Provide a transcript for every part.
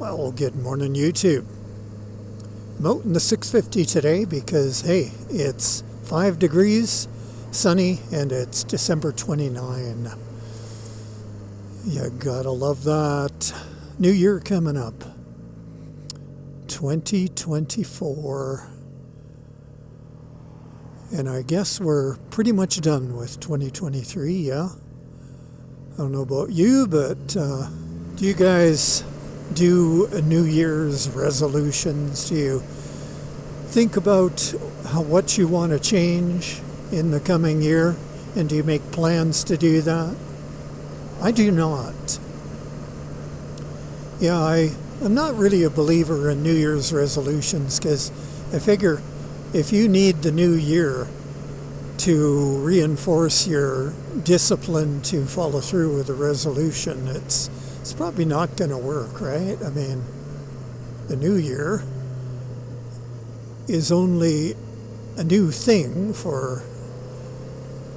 Well, good morning, YouTube. I'm out in the 650 today because, hey, it's 5 degrees, sunny, and it's December 29. You gotta love that. New Year coming up. 2024. And I guess we're pretty much done with 2023, yeah? I don't know about you, but do you guys do New Year's resolutions? Do you think about what you want to change in the coming year? And do you make plans to do that? I do not. Yeah, I'm not really a believer in New Year's resolutions because I figure if you need the new year to reinforce your discipline to follow through with a resolution, it's probably not going to work, right? I mean, the new year is only a new thing for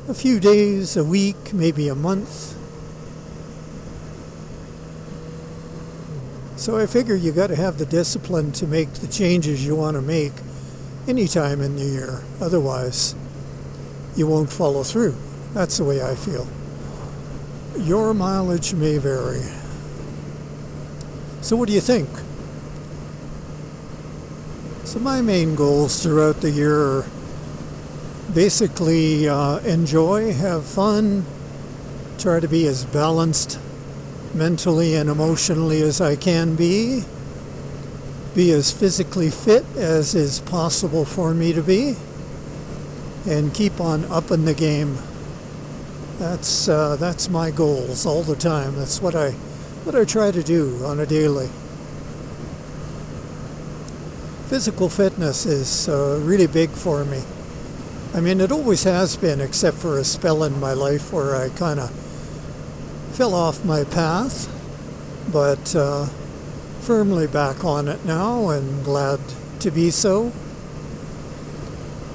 a few days, a week, maybe a month. So I figure you got to have the discipline to make the changes you want to make anytime in the year. Otherwise, you won't follow through. That's the way I feel. Your mileage may vary. So what do you think? So my main goals throughout the year are basically enjoy, have fun, try to be as balanced mentally and emotionally as I can be as physically fit as is possible for me to be, and keep on upping the game. That's my goals all the time. That's what I try to do on a daily. Physical fitness is really big for me. I mean, it always has been, except for a spell in my life where I kind of fell off my path, but firmly back on it now and glad to be so.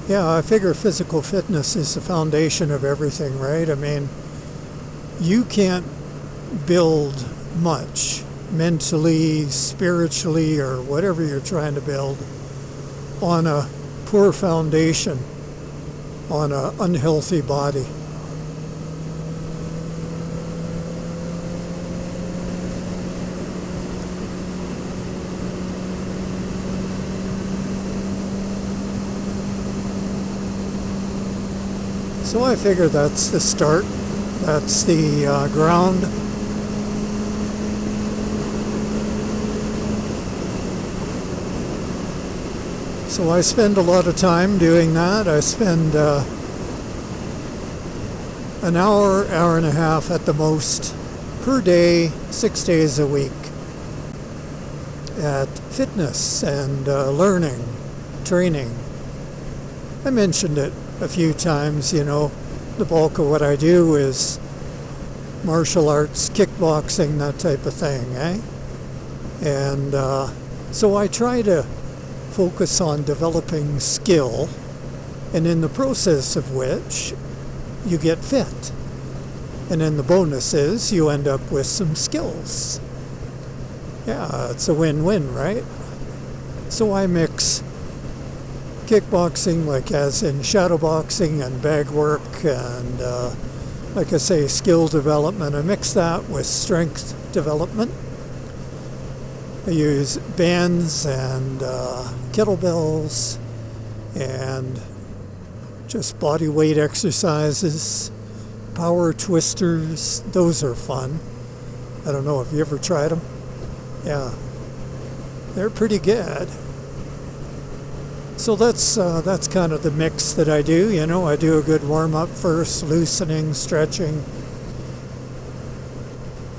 Yeah, I figure physical fitness is the foundation of everything, right? I mean, you can't build much mentally, spiritually, or whatever you're trying to build on a poor foundation, on an unhealthy body. So I figure that's the start, that's the ground. So I spend a lot of time doing that. I spend an hour, hour and a half at the most per day, 6 days a week at fitness and learning, training. I mentioned it a few times, you know, the bulk of what I do is martial arts, kickboxing, that type of thing, eh? And so I try to focus on developing skill, and in the process of which you get fit. And then the bonus is you end up with some skills. Yeah, it's a win-win, right? So I mix kickboxing, like as in shadowboxing and bag work, and like I say, skill development. I mix that with strength development. I use bands and kettlebells and just body weight exercises, power twisters. Those are fun. I don't know if you ever tried them. Yeah, they're pretty good. So that's kind of the mix that I do. You know, I do a good warm-up first, loosening, stretching,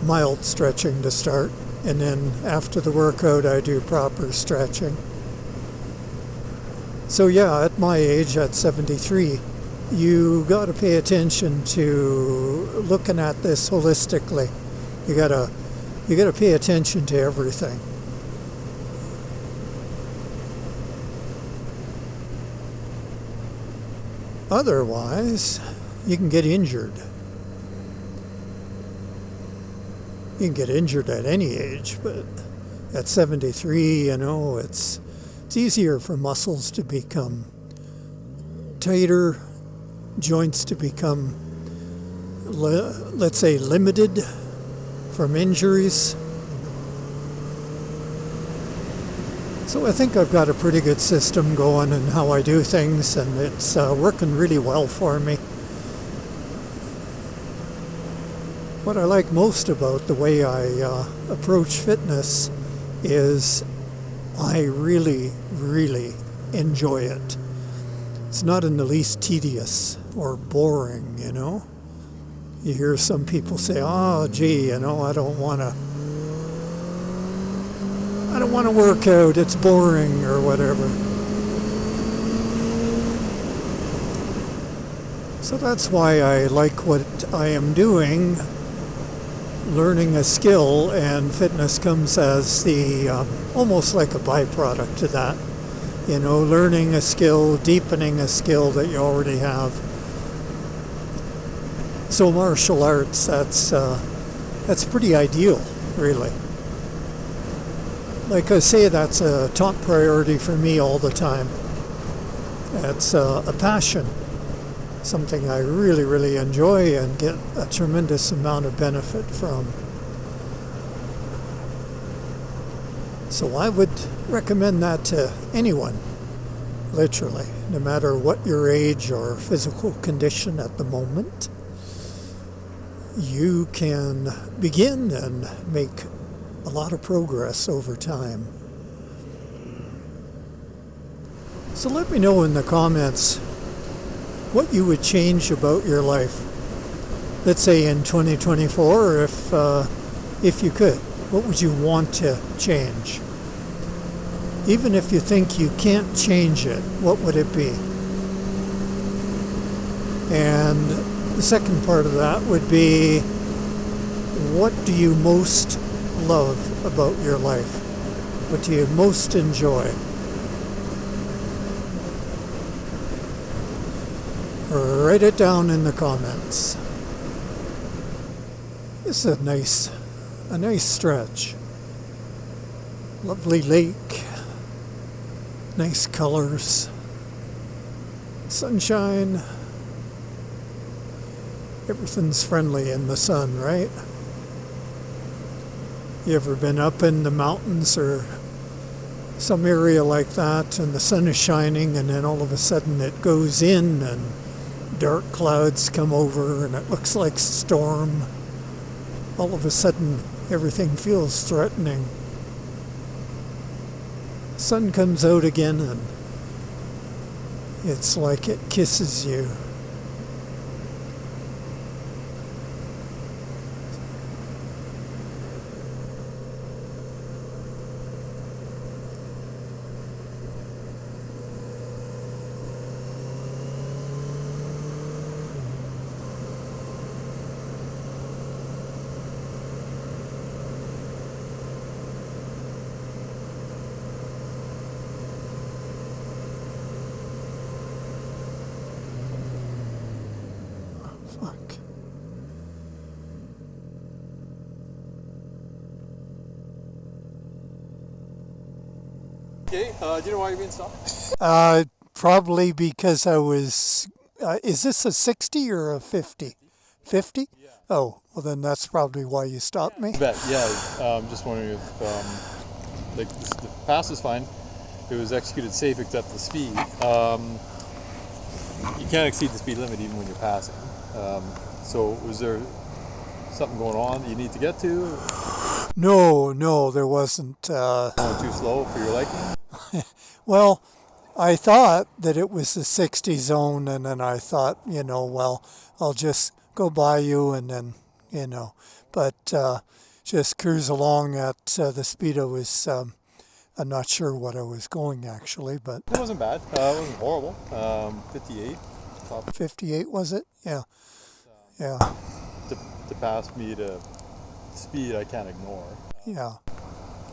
mild stretching to start. And then after the workout, I do proper stretching. So yeah, at my age, at 73, you got to pay attention to looking at this holistically. You gotta pay attention to everything. Otherwise, you can get injured. You can get injured at any age, but at 73, it's easier for muscles to become tighter, joints to become, let's say, limited from injuries. So I think I've got a pretty good system going in how I do things, and it's working really well for me. What I like most about the way I approach fitness is I really, really enjoy it. It's not in the least tedious or boring, You hear some people say, oh, gee, I don't want to work out, it's boring or whatever. So that's why I like what I am doing, learning a skill, and fitness comes as the almost like a byproduct to that. Learning a skill, deepening a skill that you already have. So martial arts, that's pretty ideal, really. Like I say, that's a top priority for me all the time. It's a passion, something I really, really enjoy and get a tremendous amount of benefit from. So I would recommend that to anyone, literally, no matter what your age or physical condition at the moment. You can begin and make a lot of progress over time. So let me know in the comments what you would change about your life. Let's say in 2024, if you could, what would you want to change? Even if you think you can't change it, what would it be? And the second part of that would be, what do you most love about your life? What do you most enjoy? Write it down in the comments. This is a nice stretch. Lovely lake, nice colors, sunshine. Everything's friendly in the sun, right? You ever been up in the mountains or some area like that and the sun is shining and then all of a sudden it goes in and dark clouds come over and it looks like a storm? All of a sudden everything feels threatening. Sun comes out again and it's like it kisses you. Fuck. Okay, do you know why you're being stopped? Probably because I was, is this a 60 or a 50? 50? Yeah. Oh, well then that's probably why you stopped me. I bet, yeah. Just wondering if, the pass was fine. It was executed safe except the speed. You can't exceed the speed limit even when you're passing. So was there something going on that you need to get to? No, there wasn't. Going too slow for your liking? Well, I thought that it was the 60 zone, and then I thought, well, I'll just go by you and then, but just cruise along at the speed I was, I'm not sure what I was going actually, but... It wasn't bad. It wasn't horrible. 58. 58 was it? Yeah. Yeah. To pass me to speed I can't ignore. Yeah.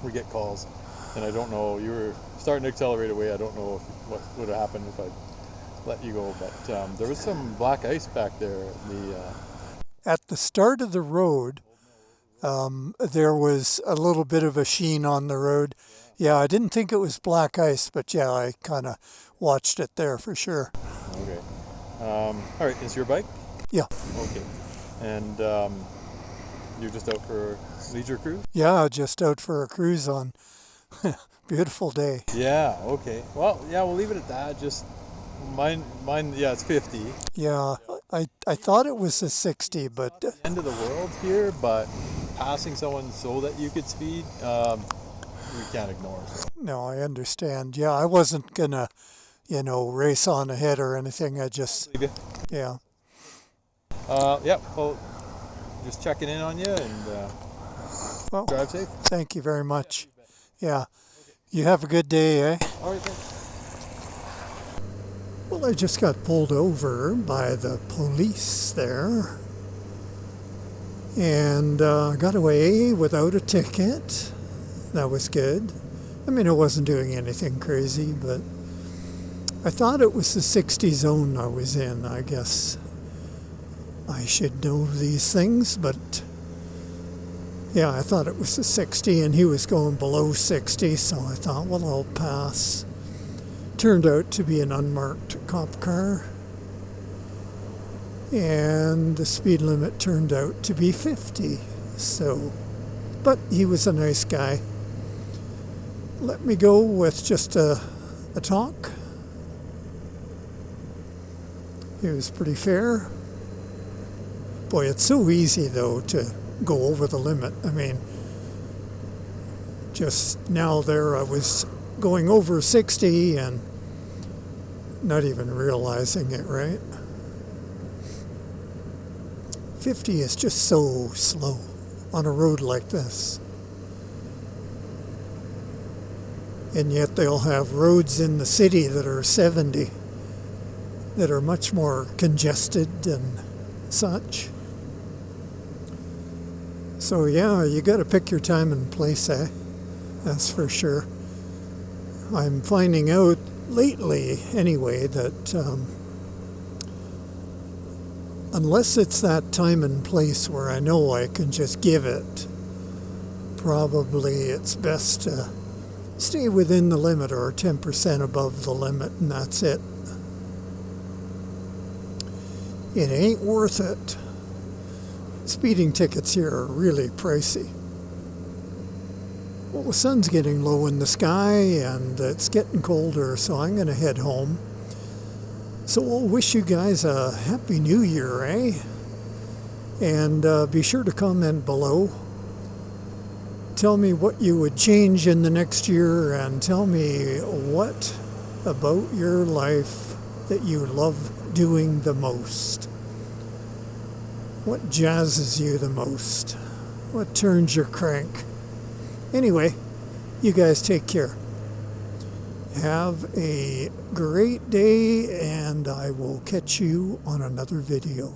We get calls, and I don't know, you were starting to accelerate away. I don't know what would have happened if I let you go, but there was some black ice back there. At the start of the road, There was a little bit of a sheen on the road. Yeah, I didn't think it was black ice, but yeah, I kind of watched it there for sure. Okay. All right, is your bike? Yeah. Okay. And you're just out for a leisure cruise? Yeah, just out for a cruise on beautiful day. Yeah, okay. Well, yeah, we'll leave it at that. Just mine, yeah, it's 50. Yeah, I thought it was a 60, but End of the world here, but passing someone so that you could speed, we can't ignore. So. no, I understand. Yeah, I wasn't gonna, race on ahead or anything. I just, Leave you. yeah. Yeah, well, just checking in on you and Well, drive safe. thank you very much. Yeah, you have a good day, eh? All right, thanks. Well, I just got pulled over by the police there and got away without a ticket. That was good. I mean, I wasn't doing anything crazy, but I thought it was the 60 zone I was in. I guess I should know these things, but yeah, I thought it was the 60 and he was going below 60, so I thought, well, I'll pass. Turned out to be an unmarked cop car, and the speed limit turned out to be 50. So, but he was a nice guy. Let me go with just a talk. He was pretty fair. Boy, it's so easy though to go over the limit. I mean, just now there I was going over 60 and not even realizing it, right? 50 is just so slow on a road like this. And yet they'll have roads in the city that are 70 that are much more congested and such. So yeah, you got to pick your time and place, eh? That's for sure. I'm finding out lately, anyway, that unless it's that time and place where I know I can just give it, probably it's best to stay within the limit or 10% above the limit, and that's it. It ain't worth it. Speeding tickets here are really pricey. Well, the sun's getting low in the sky and it's getting colder, so I'm going to head home. So I'll wish you guys a Happy New Year, eh? And be sure to comment below. Tell me what you would change in the next year, and tell me what about your life that you love doing the most. What jazzes you the most? What turns your crank? Anyway, you guys take care. Have a great day, and I will catch you on another video.